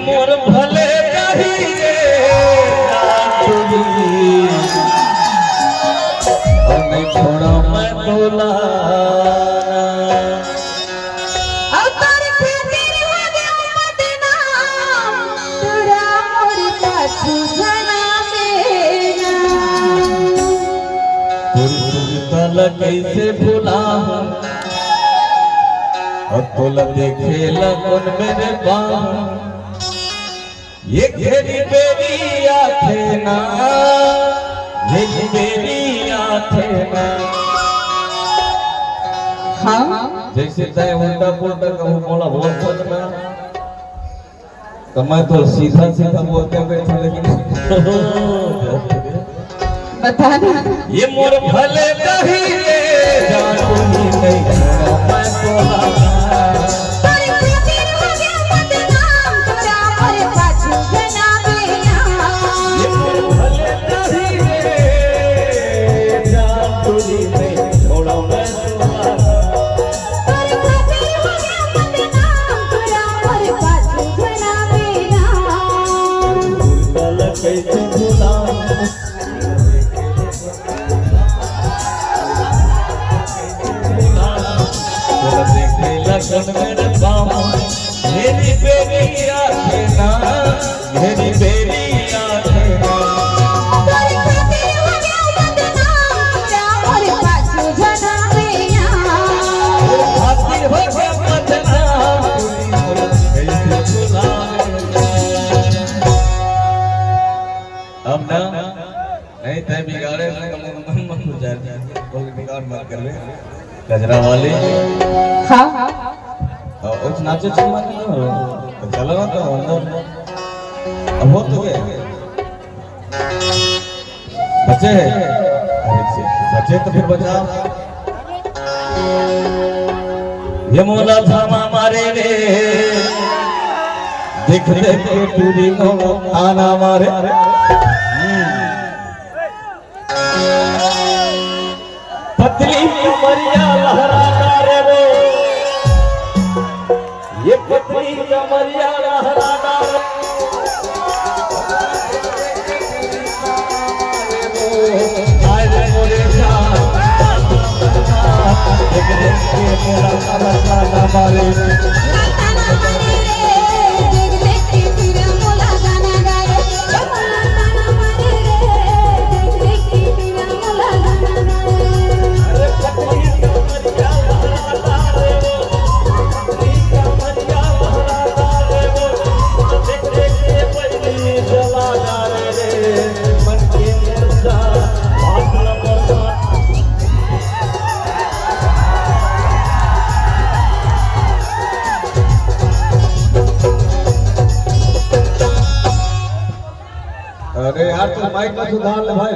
मोर भले कही रे और नहीं छोड़ा मैं बोला कैसे भूला और तोला देखे लगन मेरे बाम ये घेरी बेरी आथे ना ये बेरी आथे ना। हाँ जैसे तय उल्टा पुल्टा कहूँ बोला बहुत सोचना तो मैं तो सीधा सीधा बोलते बैठा लेकिन बता ना ये मोर भले कही रे जानू ही नहीं मैं बोला तारे खातिर हो गया बदनाम तोरा और पाछू जना बेना। ये मोर भले कही रे जानू ही नहीं छोड़ा मैं बोला तारे खातिर हो गया बदनाम तोरा और पाछू जना बेना। भूल कैसे भूला लगन मेरे बाम मेरी बेरी आखे ना मेरी बेरी आखे ना। तारे खातिर हो गया बदनाम तोरा और पाछू जना बेना। खातिर हो गया बदनाम कैसे भुला अब ना नहीं तय बिगाड़े मन हो जाए बोल बिगाड़ मत कर ले गजरा वाले। हाँ उस नाचे चलना नहीं हो चलो ना तो अंदर अब हो तो गए बचे बचे तो फिर बचा ये मोला थामा मारे रे देख देख के टूरी मोला आना मारे पतली मरिया लहराता रे वो ये पतली कमरिया लहराता रे आज मोरे जान देख देख के मोरा करता ना मारे गाना मारे रे देख देख के तेरा मोला गाना गाए गाना मारे रे देख देख के तेरा मोला गाना गाए। अरे पतली कमरिया लहराता रे वो पतली कमरिया लहराता रे वो देख देख के पतली जला जा रे मन के मुर्दा भागला मरदा। अरे यार तू माइक का सुधार ले भाई।